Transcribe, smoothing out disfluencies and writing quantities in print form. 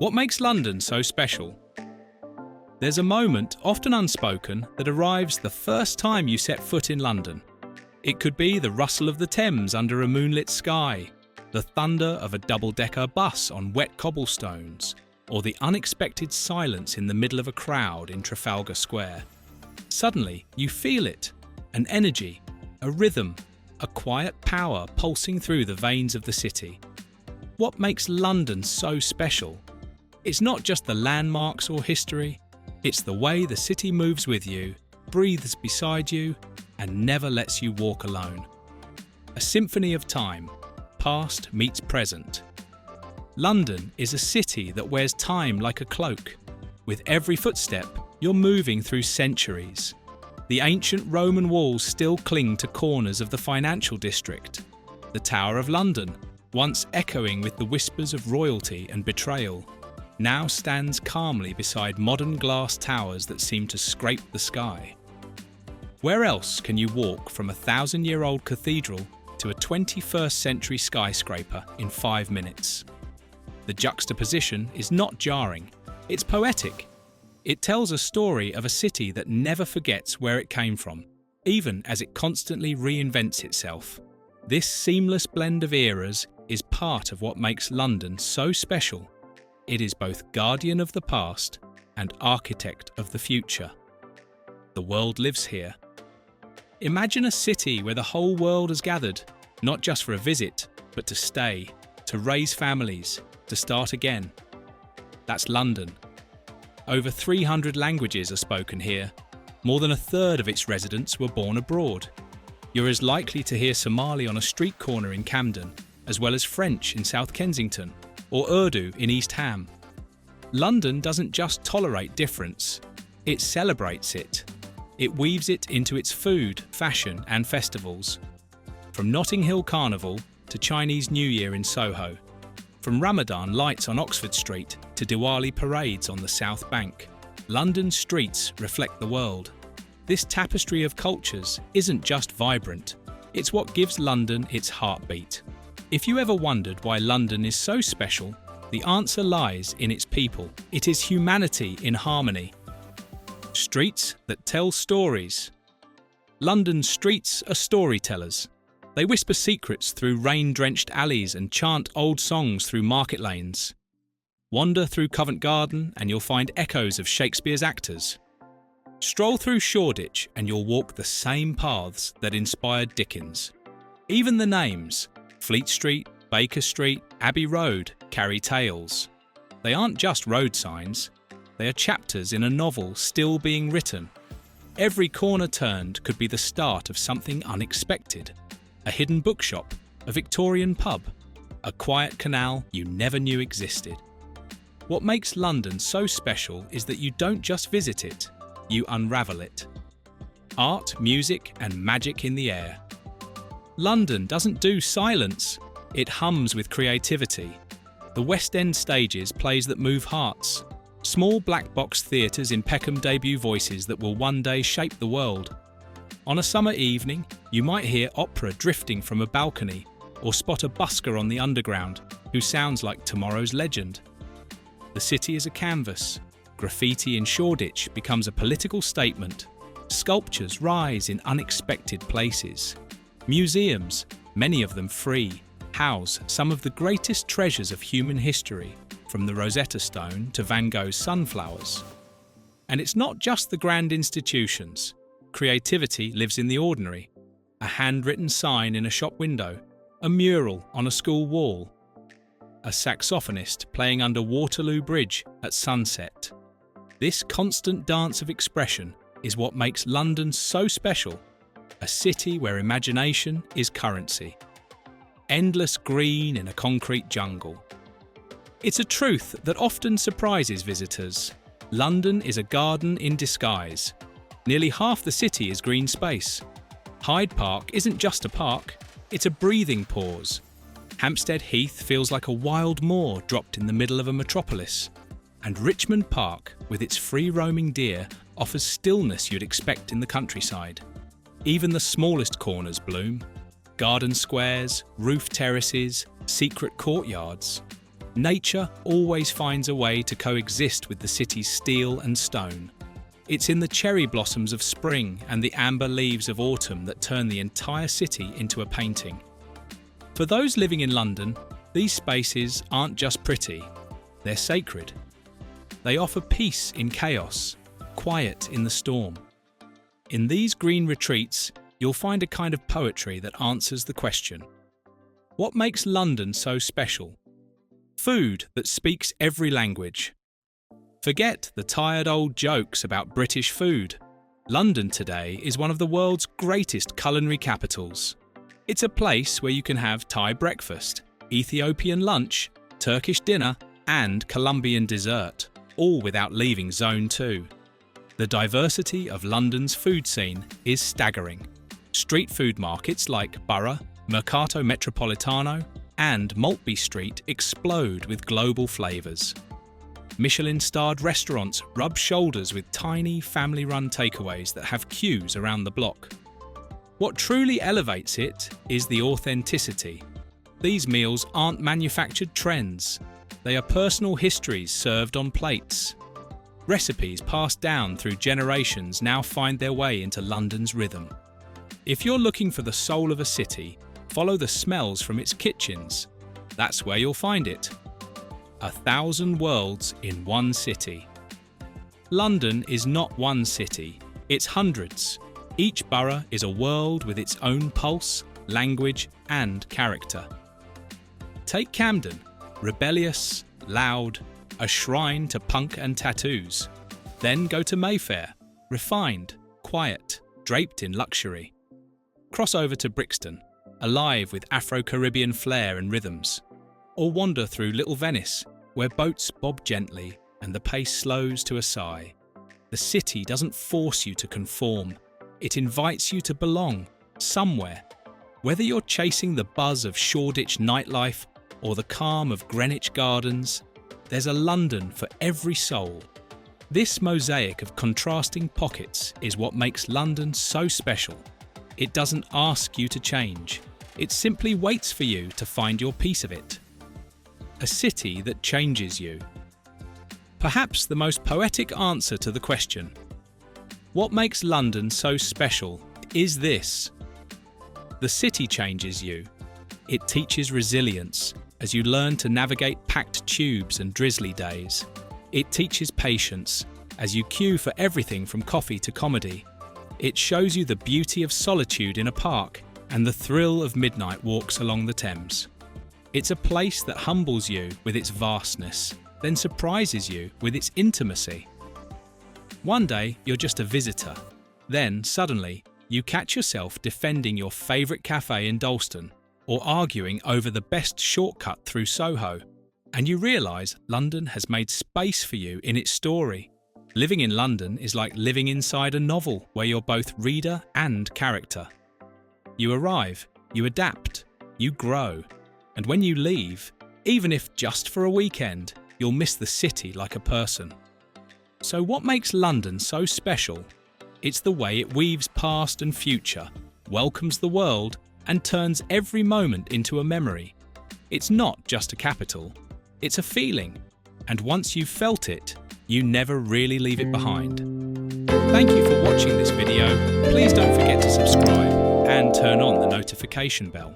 What makes London so special? There's a moment, often unspoken, that arrives the first time you set foot in London. It could be the rustle of the Thames under a moonlit sky, the thunder of a double-decker bus on wet cobblestones, or the unexpected silence in the middle of a crowd in Trafalgar Square. Suddenly, you feel it, an energy, a rhythm, a quiet power pulsing through the veins of the city. What makes London so special? It's not just the landmarks or history, it's the way the city moves with you, breathes beside you, and never lets you walk alone. A symphony of time, past meets present. London is a city that wears time like a cloak. With every footstep, you're moving through centuries. The ancient Roman walls still cling to corners of the financial district. The Tower of London, once echoing with the whispers of royalty and betrayal, now stands calmly beside modern glass towers that seem to scrape the sky. Where else can you walk from a 1,000-year-old cathedral to a 21st century skyscraper in 5 minutes? The juxtaposition is not jarring, it's poetic. It tells a story of a city that never forgets where it came from, even as it constantly reinvents itself. This seamless blend of eras is part of what makes London so special. It is both guardian of the past and architect of the future. The world lives here. Imagine a city where the whole world has gathered, not just for a visit, but to stay, to raise families, to start again. That's London. Over 300 languages are spoken here. More than a third of its residents were born abroad. You're as likely to hear Somali on a street corner in Camden, as well as French in South Kensington, or Urdu in East Ham. London doesn't just tolerate difference, it celebrates it. It weaves it into its food, fashion and festivals. From Notting Hill Carnival to Chinese New Year in Soho, from Ramadan lights on Oxford Street to Diwali parades on the South Bank, London's streets reflect the world. This tapestry of cultures isn't just vibrant, it's what gives London its heartbeat. If you ever wondered why London is so special, the answer lies in its people. It is humanity in harmony. Streets that tell stories. London's streets are storytellers. They whisper secrets through rain-drenched alleys and chant old songs through market lanes. Wander through Covent Garden and you'll find echoes of Shakespeare's actors. Stroll through Shoreditch and you'll walk the same paths that inspired Dickens. Even the names, Fleet Street, Baker Street, Abbey Road, carry tales. They aren't just road signs, they are chapters in a novel still being written. Every corner turned could be the start of something unexpected. A hidden bookshop, a Victorian pub, a quiet canal you never knew existed. What makes London so special is that you don't just visit it, you unravel it. Art, music and magic in the air. London doesn't do silence, it hums with creativity. The West End stages plays that move hearts. Small black box theatres in Peckham debut voices that will one day shape the world. On a summer evening, you might hear opera drifting from a balcony or spot a busker on the Underground who sounds like tomorrow's legend. The city is a canvas. Graffiti in Shoreditch becomes a political statement. Sculptures rise in unexpected places. Museums, many of them free, house some of the greatest treasures of human history, from the Rosetta Stone to Van Gogh's sunflowers. And it's not just the grand institutions. Creativity lives in the ordinary. A handwritten sign in a shop window, a mural on a school wall, a saxophonist playing under Waterloo Bridge at sunset. This constant dance of expression is what makes London so special, a city where imagination is currency. Endless green in a concrete jungle. It's a truth that often surprises visitors. London is a garden in disguise. Nearly half the city is green space. Hyde Park isn't just a park, it's a breathing pause. Hampstead Heath feels like a wild moor dropped in the middle of a metropolis. And Richmond Park, with its free-roaming deer, offers stillness you'd expect in the countryside. Even the smallest corners bloom. Garden squares, roof terraces, secret courtyards. Nature always finds a way to coexist with the city's steel and stone. It's in the cherry blossoms of spring and the amber leaves of autumn that turn the entire city into a painting. For those living in London, these spaces aren't just pretty, they're sacred. They offer peace in chaos, quiet in the storm. In these green retreats, you'll find a kind of poetry that answers the question: what makes London so special? Food that speaks every language. Forget the tired old jokes about British food. London today is one of the world's greatest culinary capitals. It's a place where you can have Thai breakfast, Ethiopian lunch, Turkish dinner, and Colombian dessert, all without leaving Zone 2. The diversity of London's food scene is staggering. Street food markets like Borough, Mercato Metropolitano, and Maltby Street explode with global flavours. Michelin-starred restaurants rub shoulders with tiny, family-run takeaways that have queues around the block. What truly elevates it is the authenticity. These meals aren't manufactured trends. They are personal histories served on plates. Recipes passed down through generations now find their way into London's rhythm. If you're looking for the soul of a city, follow the smells from its kitchens. That's where you'll find it. 1,000 worlds in one city. London is not one city, it's hundreds. Each borough is a world with its own pulse, language, and character. Take Camden, rebellious, loud, a shrine to punk and tattoos. Then go to Mayfair, refined, quiet, draped in luxury. Cross over to Brixton, alive with Afro-Caribbean flair and rhythms. Or wander through Little Venice, where boats bob gently and the pace slows to a sigh. The city doesn't force you to conform. It invites you to belong, somewhere. Whether you're chasing the buzz of Shoreditch nightlife or the calm of Greenwich Gardens, there's a London for every soul. This mosaic of contrasting pockets is what makes London so special. It doesn't ask you to change. It simply waits for you to find your piece of it. A city that changes you. Perhaps the most poetic answer to the question, what makes London so special, is this: the city changes you. It teaches resilience as you learn to navigate packed tubes and drizzly days. It teaches patience as you queue for everything from coffee to comedy. It shows you the beauty of solitude in a park and the thrill of midnight walks along the Thames. It's a place that humbles you with its vastness, then surprises you with its intimacy. One day you're just a visitor, then suddenly you catch yourself defending your favourite cafe in Dalston or arguing over the best shortcut through Soho, and you realise London has made space for you in its story. Living in London is like living inside a novel where you're both reader and character. You arrive, you adapt, you grow, and when you leave, even if just for a weekend, you'll miss the city like a person. So what makes London so special? It's the way it weaves past and future, welcomes the world, and turns every moment into a memory. It's not just a capital, it's a feeling, and once you've felt it, you never really leave it behind. Thank you for watching this video. Please don't forget to subscribe and turn on the notification bell.